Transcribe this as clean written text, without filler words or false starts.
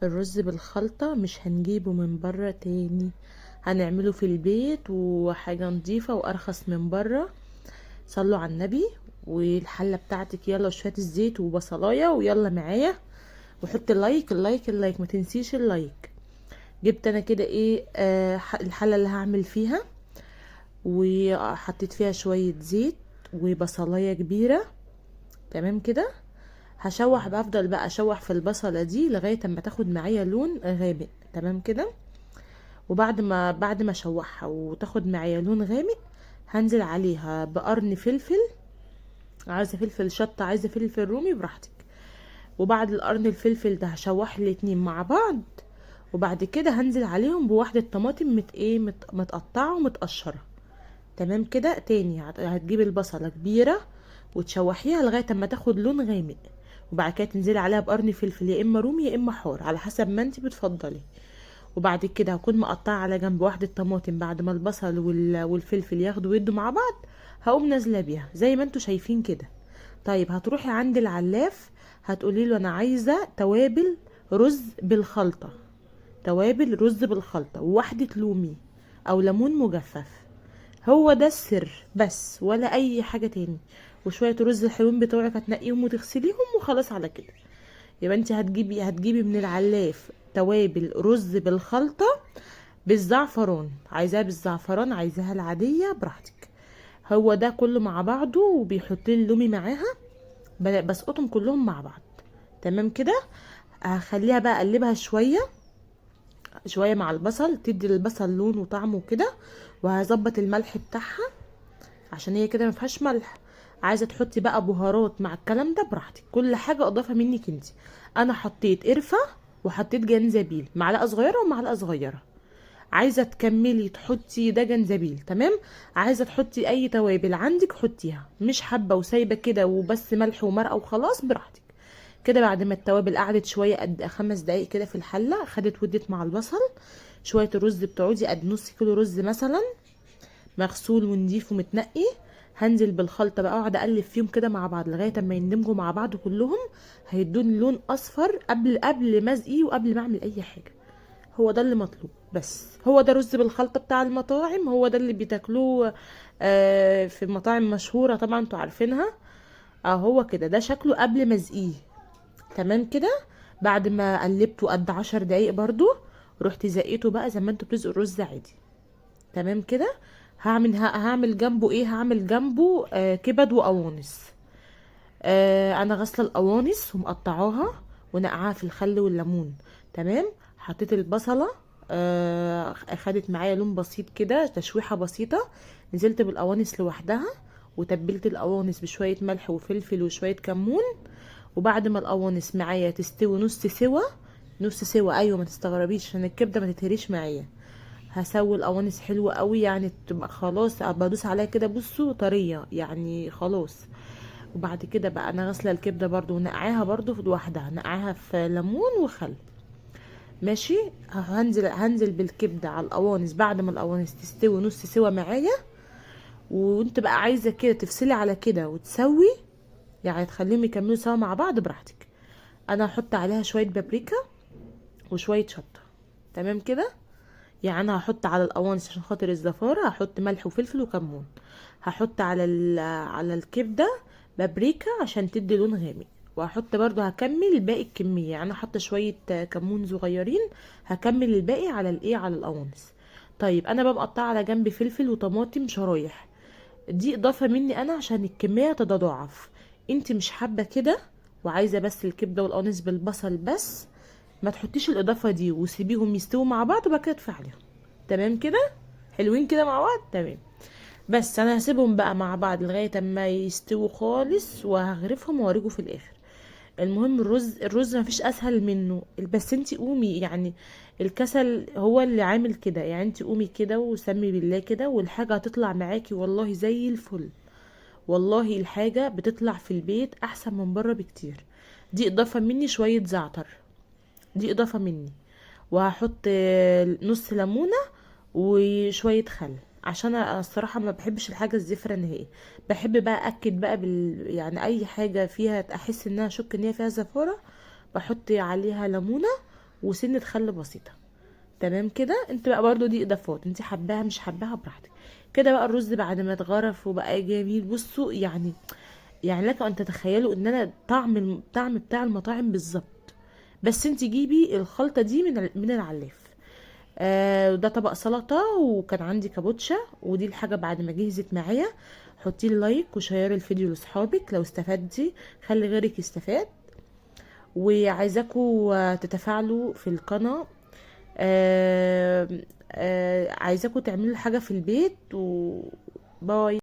الرز بالخلطة مش هنجيبه من بره تاني، هنعمله في البيت وحاجة نظيفة وارخص من بره. صلوا على النبي. والحلة بتاعتك يلا شوية الزيت وبصلاية ويلا معايا. وحط اللايك اللايك اللايك، ما تنسيش اللايك. جبت انا كده ايه الحلة اللي هعمل فيها، وحطيت فيها شوية زيت وبصلاية كبيرة. تمام كده. هشوح، بفضل بقى اشوح في البصلة دي لغاية اما تاخد معايا لون غامق. تمام كده. بعد ما اشوحها وتاخد معايا لون غامق، هنزل عليها بقرن فلفل. عايزه فلفل شطه، عايزه فلفل رومي، براحتك. وبعد القرن الفلفل ده هشوح الاتنين مع بعض. وبعد كده هنزل عليهم بواحدة طماطم متقطعة ومتقشرة. تمام كده. تاني هتجيب البصلة كبيرة وتشوحيها لغاية اما تاخد لون غامق. وبعد كده تنزلي عليها بقرن فلفل، يا اما رومي يا اما حار على حسب ما انت بتفضلي. وبعد كده هكون مقطعه على جنب واحده طماطم بعد ما البصل والفلفل ياخدوا ويدوا مع بعض. هقوم نازله بيها زي ما انتوا شايفين كده. طيب هتروحي عند العلاف، هتقولي له انا عايزه توابل رز بالخلطه. توابل رز بالخلطه وواحده لومي او ليمون مجفف. هو ده السر بس، ولا اي حاجه تاني. وشويه رز الحلوين بتوعك هتنقيهم وتغسليهم وخلاص على كده. يبقى انت هتجيبي من العلاف توابل رز بالخلطة بالزعفران. عايزاها بالزعفران، عايزاها العادية، براحتك. هو ده كله مع بعضه، وبيحط لي اللومي معاها. بسقطهم كلهم مع بعض. تمام كده. هخليها بقى اقلبها شوية شوية مع البصل، تدي للبصل لون وطعم وكده. وهظبط الملح بتاعها عشان هي كده ما فيهاش ملح. عايزه تحطي بقى بهارات مع الكلام ده براحتك، كل حاجه اضافه منك انت. انا حطيت قرفه وحطيت جنزبيل، معلقه صغيره ومعلقه صغيره. عايزه تكملي تحطي ده جنزبيل، تمام. عايزه تحطي اي توابل عندك حطيها، مش حابه وسايبه كده وبس ملح ومرقه وخلاص، براحتك. كده بعد ما التوابل قعدت شويه قد 5 دقايق كده في الحله، خدت ودت مع البصل. شويه الرز بتوعي قد نص كيلو رز مثلا، مغسول ونضيف ومتنقي. هنزل بالخلطه بقى، اقعد اقلب فيهم كده مع بعض لغايه اما يندمجوا مع بعض كلهم. هيدوني لون اصفر قبل ما اسقيه وقبل ما اعمل اي حاجه. هو ده اللي مطلوب بس. هو ده رز بالخلطه بتاع المطاعم، هو ده اللي بتاكلوه في مطاعم مشهوره طبعا انتوا عارفينها. هو كده ده شكله قبل ما اسقيه. تمام كده. بعد ما قلبته قد 10 دقايق برضو، رحت زقيته بقى زي ما انتوا بتسقوا الرز عادي. تمام كده. هعمل جنبه ايه؟ هعمل جنبه كبد وقوانص. انا غاسله القوانص ومقطعاها ونقعاها في الخل والليمون. تمام. حطيت البصله، اخدت معايا لون بسيط كده، تشويحه بسيطه. نزلت بالقوانص لوحدها، وتبلت القوانص بشويه ملح وفلفل وشويه كمون. وبعد ما القوانص معايا تستوي نص سوا، نص سوا ايوه، ما تستغربيش عشان الكبده ما تتهريش معايا. هسوي القوانص حلوة قوي، يعني تبقى خلاص بدوس عليها كده بصوا طرية يعني خلاص. وبعد كده بقى انا غاسله الكبده برضو ونقعاها برضو في لوحدها، نقعاها في ليمون وخل. ماشي. هنزل بالكبده على القوانص بعد ما القوانص تستوي نص سوا معايا. وانت بقى عايزه كده تفصلي على كده وتسوي، يعني تخليهم يكملوا سوا مع بعض براحتك. انا هحط عليها شويه بابريكا وشويه شطه. تمام كده. يعني انا هحط على القوانص عشان خاطر الزفاره، هحط ملح وفلفل وكمون. هحط على الكبده بابريكا عشان تدي لون غامق. وهحط برضو هكمل باقي الكميه، يعني انا حاطه شويه كمون صغيرين. هكمل الباقي على الايه، على القوانص. طيب انا بقى مقطعه على جنب فلفل وطماطم شرايح. دي اضافه مني انا عشان الكميه تتضاعف. انت مش حابه كده وعايزه بس الكبده والقوانص بالبصل بس، ما تحطيش الاضافه دي وسيبيهم يستووا مع بعض وبعد كده تدفعي عليهم. تمام كده. حلوين كده مع بعض، تمام. بس انا هسيبهم بقى مع بعض لغايه اما يستووا خالص، وهغرفهم واوريكم في الاخر. المهم الرز مفيش اسهل منه، بس انتي قومي يعني. الكسل هو اللي عامل كده، يعني انتي قومي كده وسمي بالله كده والحاجه هتطلع معاكي والله زي الفل. والله الحاجه بتطلع في البيت احسن من بره بكتير. دي اضافه مني شويه زعتر. دي اضافه مني. وهحط نص ليمونه وشويه خل، عشان انا الصراحه ما بحبش الحاجه الزفره نهائي. بحب بقى اكد بقى يعني اي حاجه فيها احس انها اشك ان هي فيها زفاره، بحط عليها ليمونه وسنة خل بسيطة. تمام كده. انت بقى برضو دي اضافات، انت حباها مش حباها براحتك. كده بقى الرز بعد ما اتغرف وبقى جميل، بصوا يعني لك ان تتخيلوا ان انا الطعم بتاع المطاعم بالظبط. بس انت جيبي الخلطة دي من العلاف. وده طبق سلطة، وكان عندي كابوتشا، ودي الحاجة بعد ما جهزت معايا. حطي لي لايك وشيري الفيديو لاصحابك لو استفدتي، خلي غيرك يستفاد. وعايزاكم تتفاعلوا في القناة. عايزاكم تعملوا حاجة في البيت. باي.